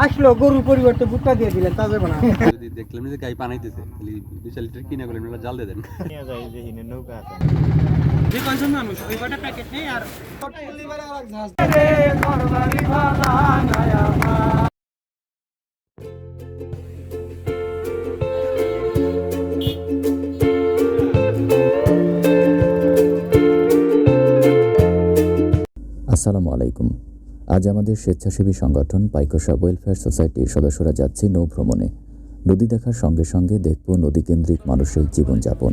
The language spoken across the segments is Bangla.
আসলো গরুর পরিবর্তে ভুট্টা দিয়ে দিলেন তা যাবে না। যদি দেখলাম যে গাই পানাইতেছে তাহলে 2 লিটার কিনে করলেন ওটা জাল দিয়ে দেন। নিয়ে যাই যে হিনে নৌকা আছে। যে কয়জন মানুষ ওই কয়টা প্যাকেট নেই আর আসসালামু আলাইকুম। আজ আমাদের স্বেচ্ছাসেবী সংগঠন পাইকশা ওয়েলফেয়ার সোসাইটির সদস্যরা যাচ্ছে নৌ ভ্রমণে। নদী দেখার সঙ্গে সঙ্গে দেখব নদীকেন্দ্রিক মানুষের জীবনযাপন।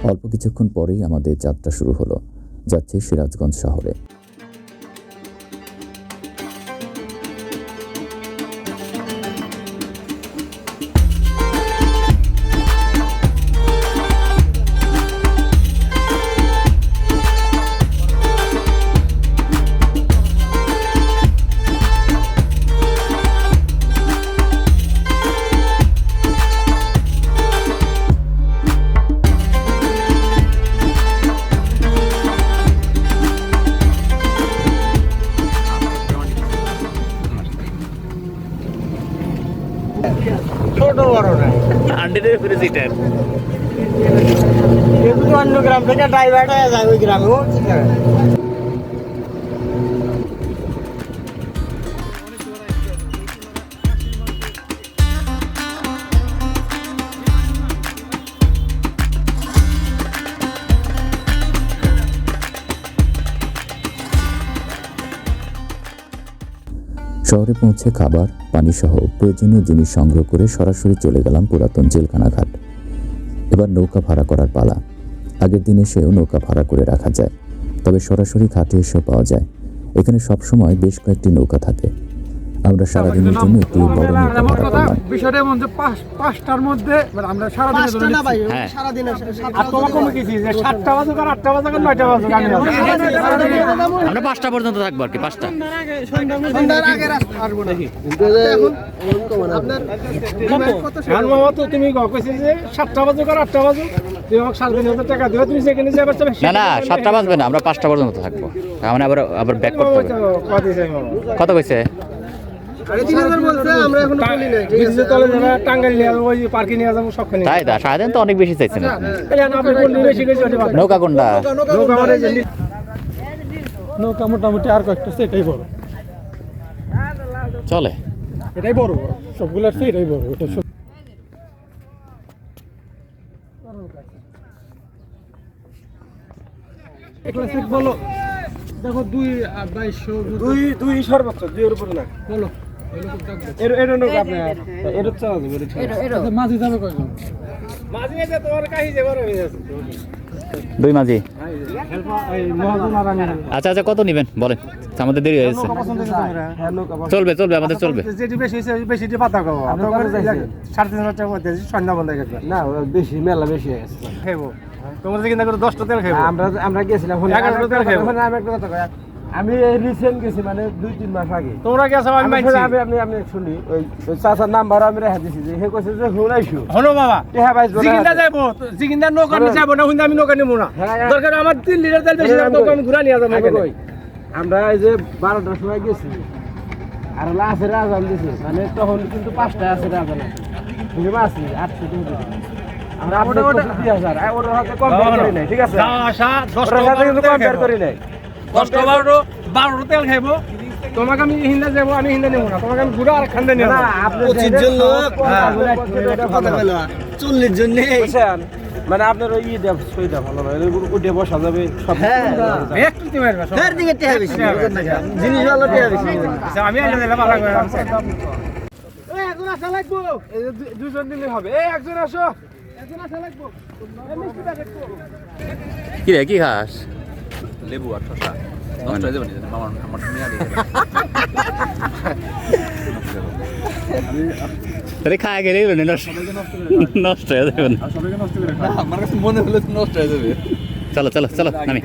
অল্প কিছুক্ষণ পরেই আমাদের যাত্রা শুরু হলো। যাচ্ছে সিরাজগঞ্জ শহরে। ছোট বড় না আন্ডিদের প্রেসিডেন্ট যেহেতু অন্য গ্রাম থেকে ড্রাইভারটা যায় ওই গ্রামেও ঠিক আছে। শহরে পৌঁছে খাবার, পানিসহ প্রয়োজনীয় জিনিস সংগ্রহ করে সরাসরি চলে গেলাম পুরাতন জেলখানা ঘাট। এবার নৌকা ভাড়া করার পালা। আগের দিন এসেও নৌকা ভাড়া করে রাখা যায়, তবে সরাসরি ঘাটে এসেও পাওয়া যায়। এখানে সবসময় বেশ কয়েকটি নৌকা থাকে। আমরা সারাদিনের জন্য একটি বড় নৌকা ভাড়া করলাম। বিষয়টার মধ্যে পাঁচটার মধ্যে আমরা সারাদিনে সাতটা বাজুক আর 8টা বাজুক আর 9টা বাজুক আমরা 5টা পর্যন্ত থাকবো আর কি। 5টা সন্ধ্যার আগে আসবো না। তুমি কইছিস যে 7টা বাজুক আর 8টা বাজুক তুমি আমাকে 3,500 টাকা দিও, তুমি সেখানে যাবে না 7টা বাজবে না, আমরা 5টা পর্যন্ত থাকবো। মানে আবার ব্যাক করতে হবে। কত কইছে? 3,000 বলছে, আমরা এখনো বলি নাই। ঠিক আছে, তাহলে যারা টাঙ্গাইল নিয়ে যাবো, ওই পার্কে নিয়ে যাবো সবখানে। তাই দা সারাদিন তো অনেক বেশি চাইছেন আপনি। নৌকা কোনটা? নৌকা মোটামুটি আর কয়েকটা সেটাই বড়, চলে এটাই বড় সবগুলোর চেয়ে এটাই বড়। ওটা বলো দেখো 2,200 সর্বোচ্চ 2 এর উপরে না বলো। মাঝি যাবে কয়জন? মাঝি আছে তোমার কাহি যে বড় হয়ে যাচ্ছে 2 মাঝি। এই মহাজন আর আমি। আচ্ছা কত নেবেন বলেন, আমাদের দেরি হয়ে গেছে। চলবে আমাদের চলবে। যেটি বেশি হইছে বেশি দিয়ে পাতা খাবো। আমরা 3,500 টাকা মধ্যে সন্ধ্যা বন্ধ গেছে না, বেশি মেলা বেশি হয়ে গেছে। খাবো তোমরা যে কিনা করে 10টা তেল খাবো। আমরা গেছিলাম 11টা তেল খাবো। আমি একটা কথা কই, আমি এই রিসেন্ট গেছি মানে 2-3 মাস আগে। তোমরা গেছো আমি মানছি। আমি শুনি ওই চাচার নাম্বার আমি রেখে দিছি যে হে কইছে যে হুনাইছো হলো বাবা টেহা ভাই জিগিন্দা যাইবো, জিগিন্দা নৌকা নিয়ে যাবো না, হুন্দা আমি নৌকা নিমু না। দরকার আমার 3 লিটার তেল বেশি দাও, নৌকা আমি ঘুরা নিয়ে যাবো এখানে। আমরা এই যে 12টার সময় গেছি আর লাস্টে রাজান দিছে, মানে তখন কিন্তু 5টা আছে রাজান বুঝে মাছি 800 টাকা। আমরা আপনাদের 20,000 ওর হাতে কম্পেয়ার করি নাই, ঠিক আছে? আশা 10টা কিন্তু কম্পেয়ার করি নাই। 10টা 12টা তেল খাইবো, তোমাকে আমি হিন্দা যাবো, আমি হিন্দা নেবো না, তোমাকে আমি ঘুরা আর খান্দা নেবো না। 25 জন লোক কথা বলো 40 জন নেই মানে আপনার ওই সইটা ভালো নয়, উঠে বসা যাবে সব। একটু দিতে পারবে সব দিকে টেহা বেশি জিনিস ভালো টেহা বেশি। আমি আইলে দিলে ভালো করে এই একজন আসা লাগবো, এই দুজন দিলে হবে। এই একজন আসো, একজন আসা লাগবো। এই মিষ্টি প্যাকেট কি রে কি খাস? লেবু আর শসা নষ্ট হয়ে যাবে না আমার নিয়ে তাহলে খায় গেলে নষ্ট হয়ে যাবে না। আমার কাছে মনে হলো নষ্ট হয়ে যাবে। চলো চলো চলো নামি।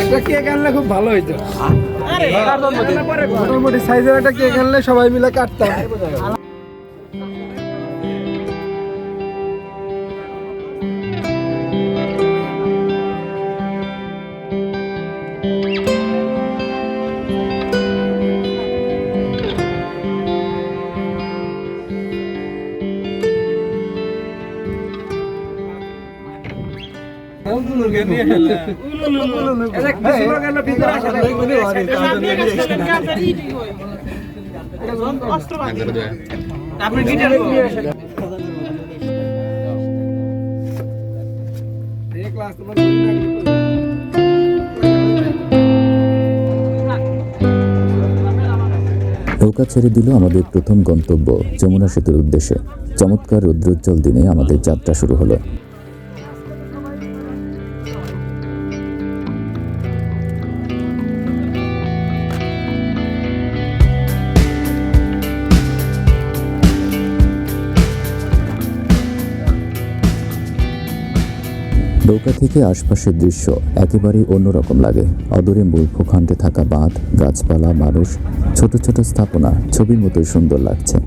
একটা কেক আনলে খুব ভালো হইতো। মোটামুটি সাইজের একটা কেক আনলে সবাই মিলে কাটতাম। নৌকা ছেড়ে দিল আমাদের প্রথম গন্তব্য যমুনা সেতুর উদ্দেশ্যে। চমৎকার রৌদ্রোজ্জ্বল দিনে আমাদের যাত্রা শুরু হলো। নৌকা থেকে আশপাশের দৃশ্য একেবারেই অন্যরকম লাগে। অদূরে মূল ভূখণ্ডে থাকা বাঁধ, গাছপালা, মানুষ, ছোট ছোট স্থাপনা ছবির মতোই সুন্দর লাগছে।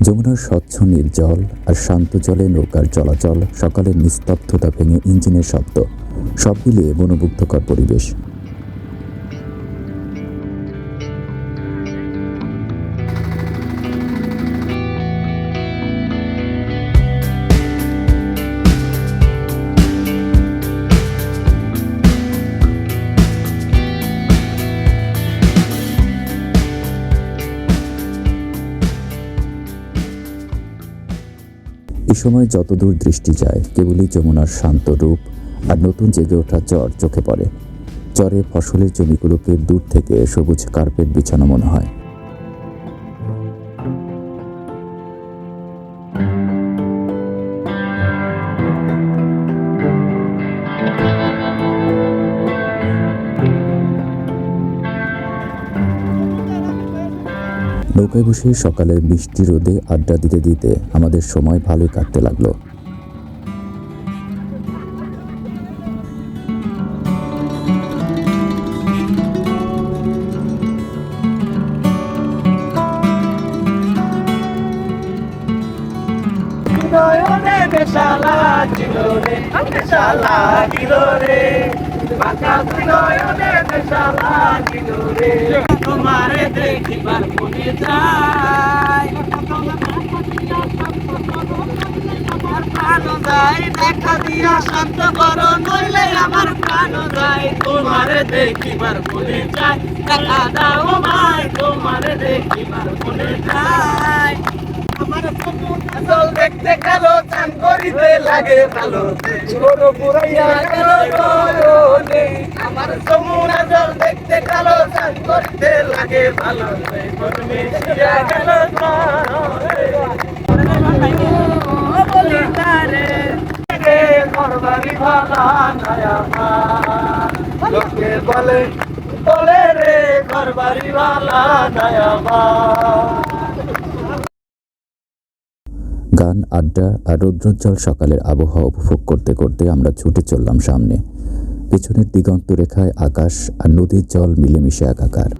যমুনার স্বচ্ছ নীল জল আর শান্ত জলে নৌকার চলাচল, সকালের নিস্তব্ধতা ভেঙে ইঞ্জিনের শব্দ, সব মিলিয়ে মনোমুগ্ধকর পরিবেশ। এ সময় যতদূর দৃষ্টি যায় কেবলই যমুনার শান্ত রূপ আর নতুন জেগে ওঠা চর চোখে পড়ে। চরে ফসলের জমিগুলোকে দূর থেকে সবুজ কার্পেট বিছানো মনে হয়। নৌকায় বসে সকালের মিষ্টি রোদে আড্ডা দিতে দিতে আমাদের সময় ভালোই কাটতে লাগলো। তোমারে দেখিবার মনে চাই, প্রাণ যায় দেখা দিয়া শান্ত করো, নইলে আমার প্রাণ যায়। তোমারে দেখিবার মনে চাই, দেখা দাও ভাই, তোমারে দেখিবার মনে চাই। আমার জল দেখতে কালো, চান করিতে লাগে ভালো, ছোট পুরাইয়া গেল নয়নে। আমার যমুনা জল দেখতে কালো, চান করিতে লাগে ভালো, মন মিশিয়া গেল বলি তারে ঘরবাড়ি ভালা নয়া লোকে বলে বলে রে ঘরবাড়ি ভালা নয়া। গান, আড্ডা আর রৌদ্রোজ্জ্বল সকালের আবহাওয়া উপভোগ করতে করতে আমরা ছুটে চললাম সামনে। পেছনের দিগন্ত রেখায় আকাশ আর নদীর জল মিলেমিশে একাকার।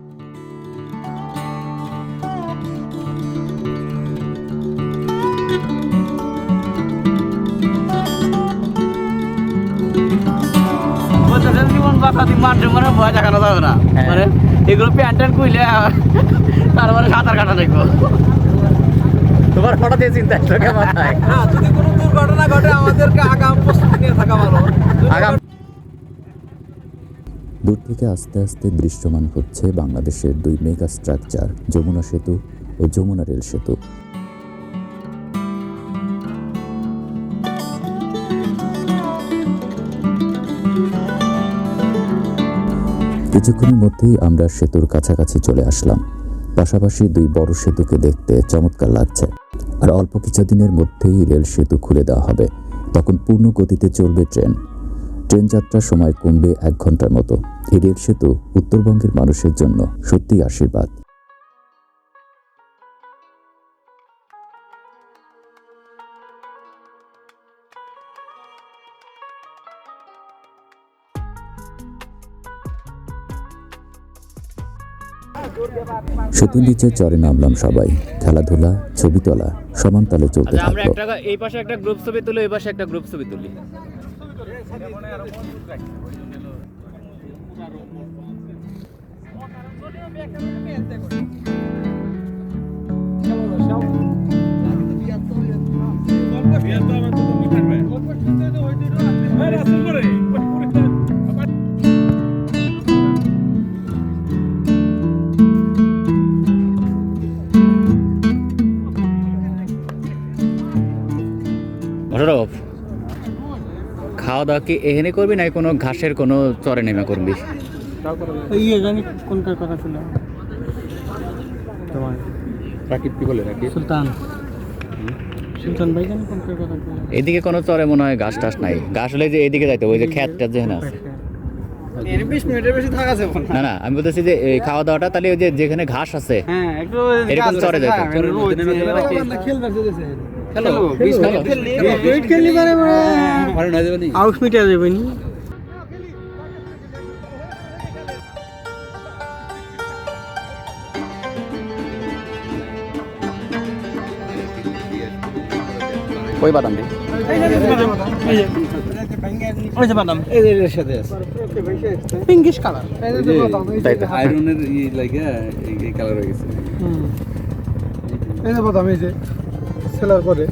ভয় দেখানো যাবে না, মানে এগুলো প্যান্ট ট্যান্ট খুইলে তারপরে সাঁতার কাটা দেখবো। তোমার ফটো দিয়ে চিন্তা আসলো কেমন হয়? যদি কোনো দুর্ঘটনা ঘটে আমাদেরকে আগাম প্রস্তুতি নিয়ে থাকা ভালো। দূর থেকে আস্তে আস্তে দৃশ্যমান হচ্ছে বাংলাদেশের দুই মেগা স্ট্রাকচার, যমুনা সেতু ও যমুনা রেল সেতু। কিছুক্ষণের মধ্যেই আমরা সেতুর কাছাকাছি চলে আসলাম। পাশাপাশি দুই বড় সেতুকে দেখতে চমৎকার লাগছে। আর অল্প কিছুদিনের মধ্যেই রেল সেতু খুলে দেওয়া হবে। তখন পূর্ণ গতিতে চলবে ট্রেন যাত্রার সময় কমবে 1 ঘন্টার মতো। এই রেল সেতু উত্তরবঙ্গের মানুষের জন্য সত্যিই আশীর্বাদ। সেতুর নিচে চরে নামলাম সবাই। খেলাধুলা, ছবি তোলা সমান তালে চলতে আমরা থাকলো। একটা এই পাশে একটা গ্রুপ ছবি তুলি, এই পাশে একটা গ্রুপ ছবি তুলি। ঘটরফ, খাওয়া দাওয়া কি এখানে করবি না কোনো ঘাসের কোনো চরে নেমে করবি? জানি কোনটার কথা ছিল তোমার? রাকিব কি বলে? রাকিব সুলতান ভাই জানি কোনটার কথা ছিল? এদিকে কোনো চরে মনে হয় ঘাস টাস নাই। ঘাস হলে যে এদিকে যাইতে ওই যে ক্ষেতটা যেখানে আছে। 20 মিনিটের বেশি থাকা যাবে না না, আমি বলতেছি যে এই খাওয়া দাওয়াটা তাহলে ওই যে যেখানে ঘাস আছে হ্যাঁ, একটু এরকম চরে যাইতে। হ্যালো 20 মিনিট খেললি পারে ভালো না যাবে নি? আউট মিটার যাবে নি? ওই বাদাম দি ওই যে বাদাম এর সাথে আছে পিঙ্কিশ কালার। তাই তো। আয়রনের ই লাগা এই কালার হয়ে গেছে। এই যে বাদাম, এই যে সেলার পরে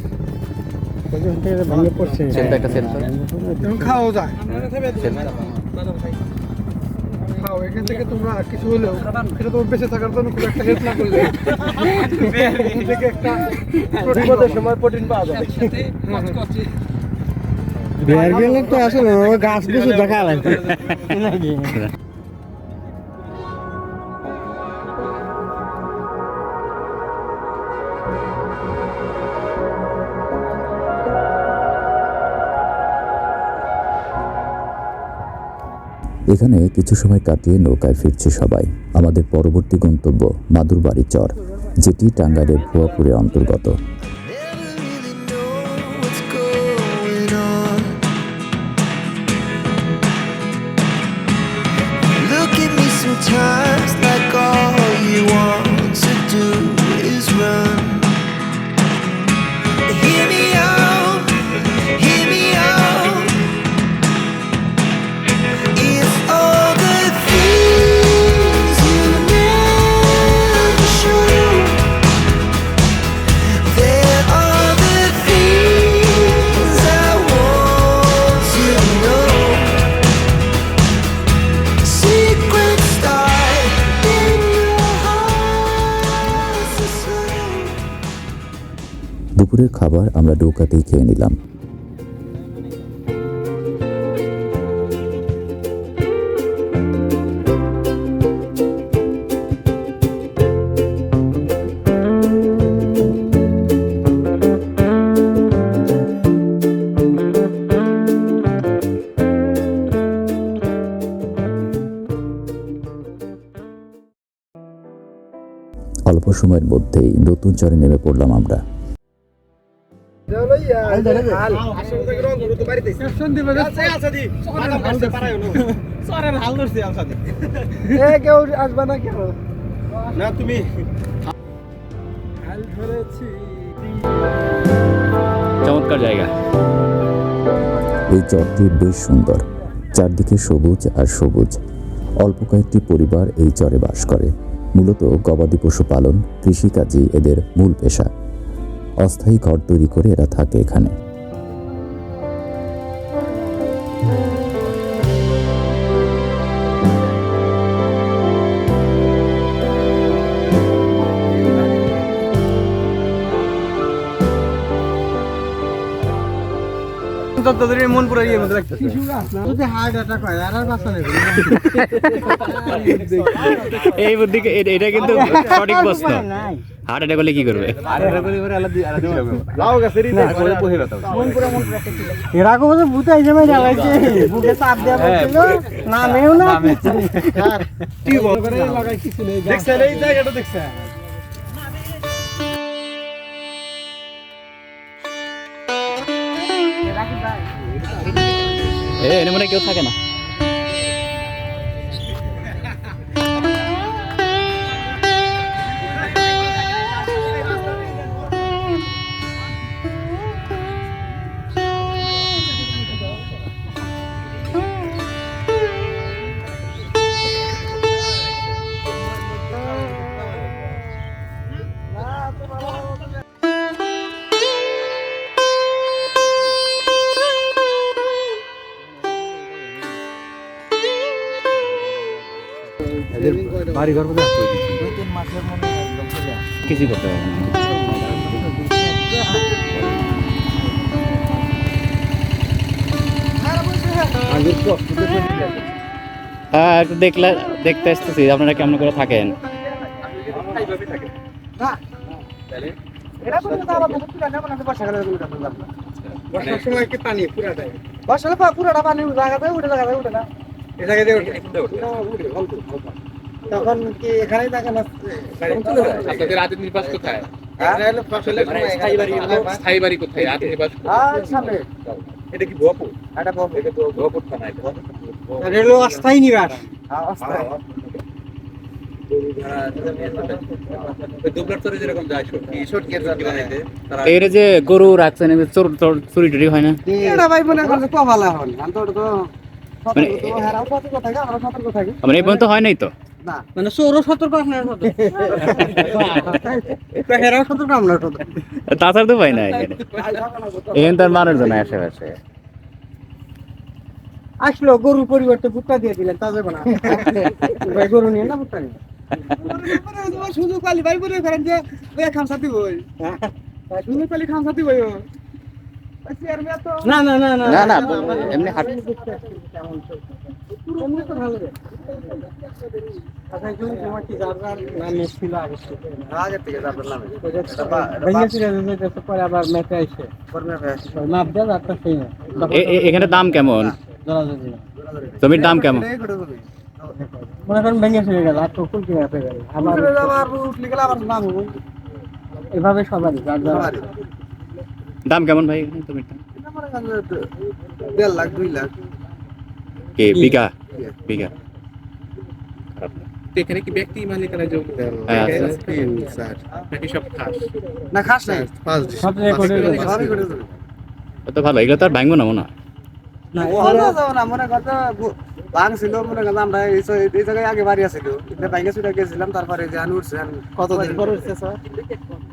ভাঙে পড়ছে। সেলটা একটা সেল খাওয়া যায়, খাও এখান থেকে তোমরা কিছু হলেও এটা তোমার বেঁচে থাকার জন্য খুব একটা হেল্প না করলে থেকে একটা বিপদের সময় প্রোটিন পাওয়া যায়। বিয়ার গেলে তো আসলে গাছ কিছু দেখা লাগবে নাকি? এখানে কিছু সময় কাটিয়ে নৌকায় ফিরছে সবাই। আমাদের পরবর্তী গন্তব্য মাদুরবাড়ি চর, যেটি টাঙ্গাইলের ভুয়াপুরের অন্তর্গত। Sometimes like all you want to do is run. Hear me out, hear me out. If all the things you never show, there are the things I want to know. Secret start in your heart to say. দুপুরের খাবার আমরা নৌকাতেই খেয়ে নিলাম। অল্প সময়ের মধ্যেই নতুন চরে নেমে পড়লাম আমরা। কেউ আসবে না কেন? না তুমি চমৎকার জায়গা। এই চরটি বেশ সুন্দর, চারদিকে সবুজ আর সবুজ। অল্প কয়েকটি পরিবার এই চরে বাস করে। মূলত গবাদি পশু পালন, কৃষিকাজই এদের মূল পেশা। অস্থায়ী ঘর তৈরি করে এরা থাকে এখানে। যত ধরে মন পুরো ইয়ে মধ্যে লাগতেছে যদি হার্ট অ্যাটাক হয় আর বাঁচা নেই এই বুদ্ধি এটা কিন্তু সঠিক প্রশ্ন হার্ট অ্যাটাক হলে কি করবে এরা কো ভূত আইছে মানে লাগাইছে বুকে চাপ দেয়া বলছিল নামেও না কি বল করে লাগাই কিছু নেই দেখছেন এই জায়গাটা দেখছেন এনে মনে কেউ থাকে না বাড়ি ঘর মধ্যে কিছু করতে হবে না একটু দেখতে আসতেছি আপনারা কেমন করে থাকেন তখন কি এখানেই থাকেন আপনাদের আদি নিবাস কোথায়? স্থায়ী বাড়ি কোথায়? আদি নিবাস এটা কি ভুয়াপুর? এটা তো ভুয়াপুর থানা। রেল অস্থায়ী নিবাস যেরকম যায় এর যে গরু রাখছেন চুরি টুরি হয় না ভাই মনে করেন কপালা হন মানে এই পর্যন্ত হয় নাই তো মানে সৌর সতর্ক আপনার হেরাও সতর্ক আপনার তাছাড়া তো পাই না এখানে এখানে তার মানুষজন আশেপাশে আসলো গরুর পরিবর্তে ভুট্টা দিয়ে দিলেন তা যাবে না ভাই গরু নিয়ে না ভুট্টা নিয়ে শুধু কালি ভাই বলে করেন যে খামসাতি বই শুধু কালি খামসাতি বই না না না না না এমনি হাট এখানে দাম কেমন জমির দাম কেমন মনে করেন ভেঙে ফিরে গেল আর তো ফুল কিনে গেল এভাবে সবারই দাম কেমন ভাই জমির দাম 1.5 লাখ 2 লাখ কে বিঘা বিঘা এখানে কি ব্যক্তি মালিকানা জমি নাকি সব খাস? না খাস নাই সব তো ভালো এগুলো তো আর ভাঙবো না মনে হয় না মনে কথা ভাঙ ছিল মনে কথা আমরা এই জায়গায় আগে বাড়ি আছিল ভাঙে ছুটে গেছিলাম তারপরে যে আন উঠছে কতদিন পরে উঠছে স্যার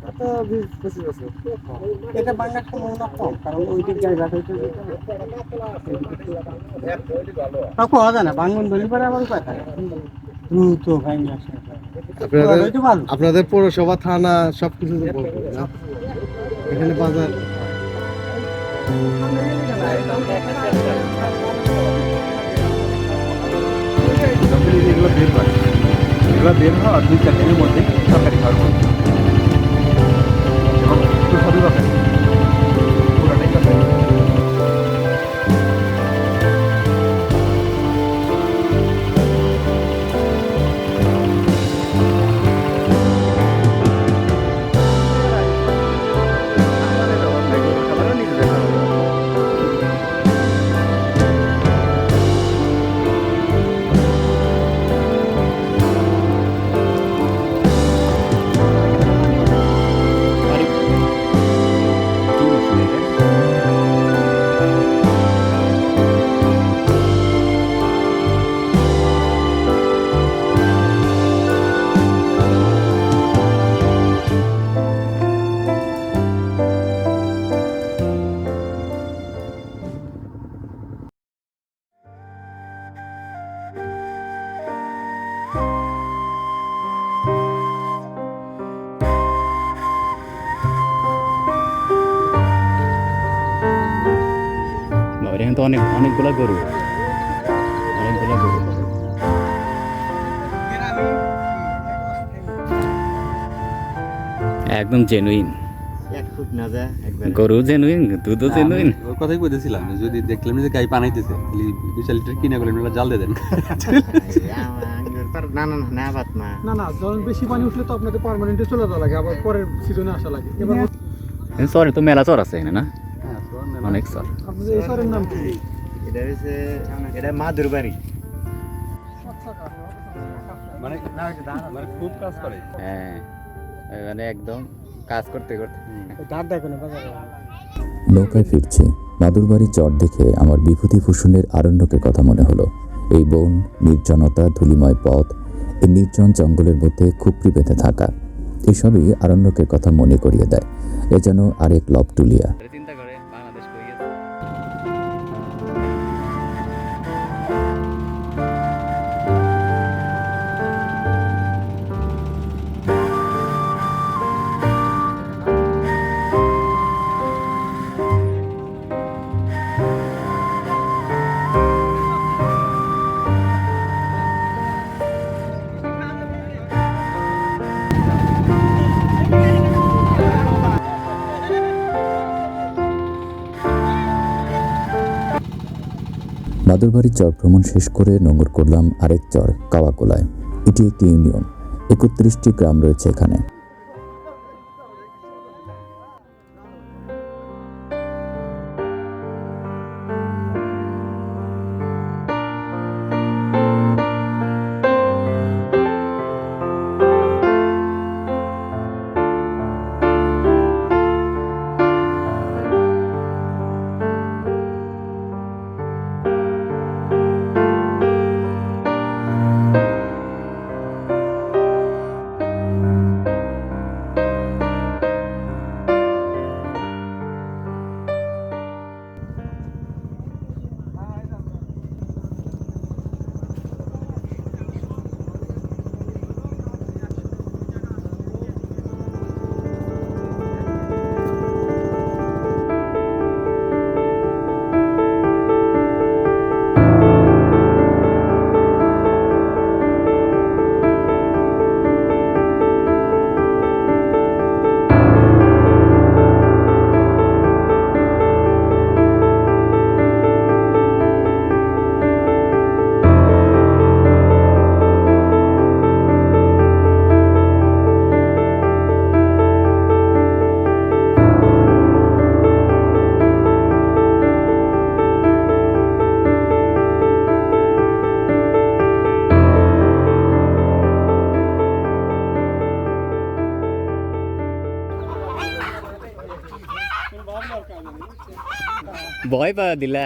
কত 20-25 বছর এটা ভাঙার সম্ভাবনা কম কারণ ওই দিক জায়গা হইতে তা কোয়া যায় না ভাঙন ধরে পরে আবার উপায় থাকে দ্রুত ভাঙে আসে আপনাদের পৌরসভা থানা সবকিছু এখানে বাজার এগুলো বের হওয়ার 2-4 দিনের মধ্যে সরকারি ঘর করবে এবং একটু সবই পাবেন পুরাটাই পাবেন কিন্তু অনেকগুলা গরু। একদম জেনুইন গরু, জেনুইন দুধও জেনুইন। ওর কথাই বলতেছিলাম, যদি দেখলাম যে গাই পানাইতেছে তাহলে 2-4 লিটার কিনে গেলে জাল দিয়ে দেন। না যখন বেশি পানি উঠলে তো আপনাকে পার্মানেন্টে চলে যাওয়া লাগে, আবার পরের সিজনে আসা লাগে। এবার চর তো মেলা চর আছে না, অনেক চর। আপনাদের এই শহরের নাম কি? এটা মাদুর বাড়ি। মানে খুব কাজ করে। হ্যাঁ, মানে একদম কাজ করতে করতে। নৌকায় ফিরছি। মাদুরবাড়ির চর দেখে আমার বিভূতিভূষণের আরণ্যকের কথা মনে হলো। এই বন, নির্জনতা, ধূলিময় পথ, এই নির্জন জঙ্গলের মধ্যে খুপড়ি বেঁধে থাকা, এসবই আরণ্যকের কথা মনে করিয়ে দেয়। এ যেন আরেক লবটুলিয়া। চিন্তা করে বাংলাদেশ কই গেছে। মাদুরবাড়ির চর ভ্রমণ শেষ করে নোঙর করলাম আরেক চর, কাওয়াকোলায়। এটি একটি ইউনিয়ন, 31টি গ্রাম রয়েছে এখানে। ভয় পা দিলা।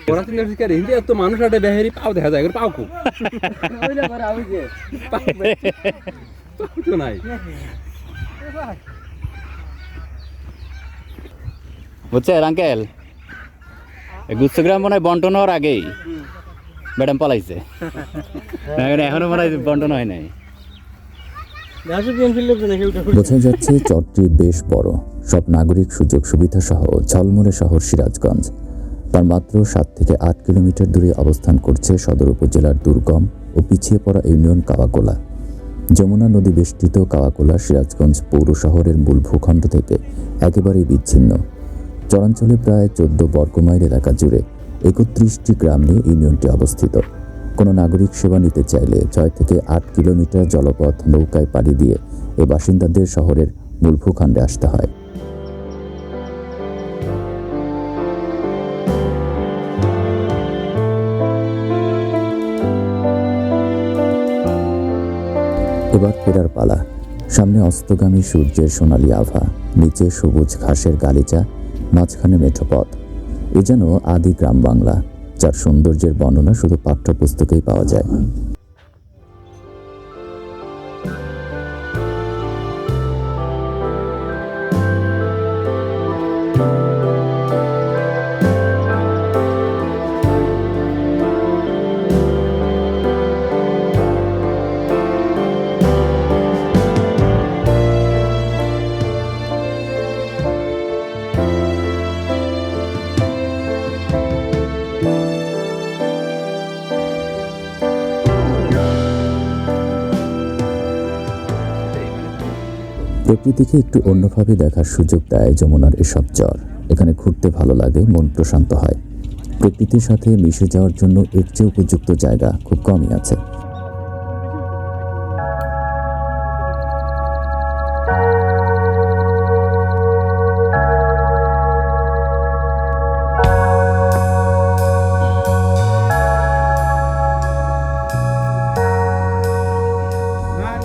ওরা তো নেক্সট করে হিন্দি এত মানুষ আটে বেহারি পাও দেখা যায়, পাও খুব তো নাই। বুঝছেন আঙ্কেল, গুচ্ছগ্রাম মনে হয় বন্টন হওয়ার আগেই ম্যাডাম পালাইছে, এখনো মনে হয় বন্টন হয় নাই। বোঝা যাচ্ছে চরটি বেশ বড়। সব নাগরিক সুযোগ সুবিধা সহ ঝলমলে শহর সিরাজগঞ্জ। তার মাত্র 7 থেকে 8 কিলোমিটার দূরে অবস্থান করছে সদর উপজেলার দুর্গম ও পিছিয়ে পড়া ইউনিয়ন কাওয়াকোলা। যমুনা নদী বেষ্টিত কাওয়াকোলা সিরাজগঞ্জ পৌর শহরের মূল ভূখণ্ড থেকে একেবারেই বিচ্ছিন্ন। চরাঞ্চলে প্রায় 14 বর্গমাইল এলাকা জুড়ে 31টি গ্রাম নিয়ে ইউনিয়নটি অবস্থিত। কোনো নাগরিক সেবা নিতে চাইলে 6 থেকে 8 কিলোমিটার জলপথ নৌকায় পাড়ি দিয়ে এই বাসিন্দাদের শহরের মূল ভূখণ্ডে আসতে হয়। এবার ফেরার পালা। সামনে অস্তগামী সূর্যের সোনালী আভা, নিচে সবুজ ঘাসের গালিচা, মাঝখানে মেঠো পথ। এ যেন আদি গ্রাম বাংলা, যার সৌন্দর্যের বর্ণনা শুধু পাঠ্যপুস্তকেই পাওয়া যায়। প্রকৃতিকে একটু অন্যভাবে দেখার সুযোগ দেয় যমুনার এসব চর। এখানে ঘুরতে ভালো লাগে, মন প্রশান্ত হয়। প্রকৃতির সাথে মিশে যাওয়ার জন্য এর চেয়ে উপযুক্ত জায়গা খুব কমই আছে।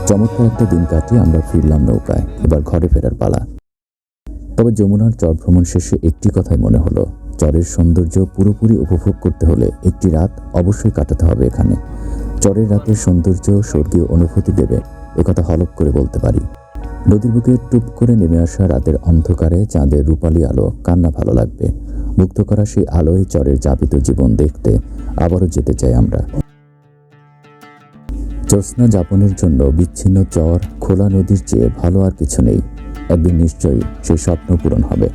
চমৎকার একটা দিন কাটিয়ে আমরা ফিরলাম নৌকায়। এবার ঘরে ফেরার পালা। তবে যমুনার চর ভ্রমণ শেষে একটি কথাই মনে হলো, চরের সৌন্দর্য পুরোপুরি উপভোগ করতে হলে একটি রাত অবশ্যই কাটাতে হবে এখানে। চরের রাতের সৌন্দর্য স্বর্গীয় অনুভূতি দেবে, একথা হলফ করে বলতে পারি। নদীর বুকে টুপ করে নেমে আসা রাতের অন্ধকারে চাঁদের রূপালী আলো কান্না ভালো লাগবে। মুগ্ধ করা সেই আলোয় চরের যাপিত জীবন দেখতে আবারও যেতে চাই আমরা। জ্যোৎস্না যাপনের জন্য বিচ্ছিন্ন চর, খোলা নদীর চেয়ে ভালো আর কিছু নেই। একদিন নিশ্চয়ই সেই স্বপ্ন পূরণ হবে।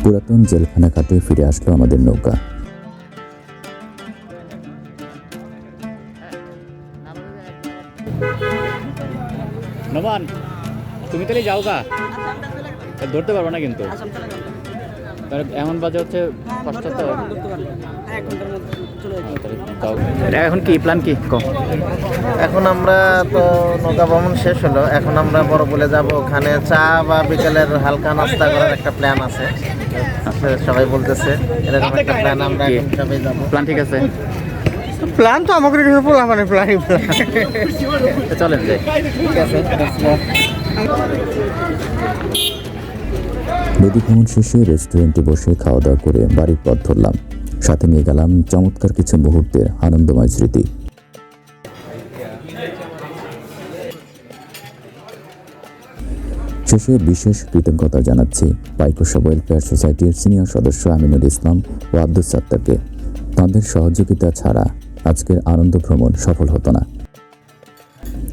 পুরাতন জেলখানা কাটে ফিরে আসলো আমাদের নৌকা। নবান, তুমি তাহলে যাও গা, ধরতে পারবো না কিন্তু। এমন বাজে হচ্ছে ৫:০০। এখন কি প্ল্যান কি? এখন আমরা তো নৌকা ভ্রমণ শেষ হলো, এখন আমরা বড় বলে যাব। ওখানে চা বা বিকেলের হালকা নাস্তা করার একটা প্ল্যান আছে, সবাই বলতেছে এরকম একটা প্ল্যান। আমরা এখন সবাই যাবো। প্ল্যান ঠিক আছে? প্ল্যান তো আমাকে বলা মানে প্ল্যান চলেন যে। নদী ভ্রমণ শেষে রেস্টুরেন্টে বসে খাওয়া দাওয়া করে বাড়ির পথ ধরলাম। সাথে নিয়ে গেলাম চমৎকার কিছু মুহূর্তের আনন্দময় স্মৃতি। শেষে বিশেষ কৃতজ্ঞতা জানাচ্ছি পাইকোষা ওয়েলফেয়ার সোসাইটির সিনিয়র সদস্য আমিনুল ইসলাম ও আব্দুল সাত্তারকে। তাঁদের সহযোগিতা ছাড়া আজকের আনন্দ ভ্রমণ সফল হতো না।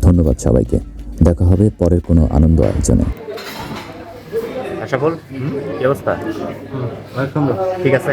ধন্যবাদ সবাইকে। দেখা হবে পরের কোনো আনন্দ আয়োজনে। সফল কি অবস্থা? ঠিক আছে।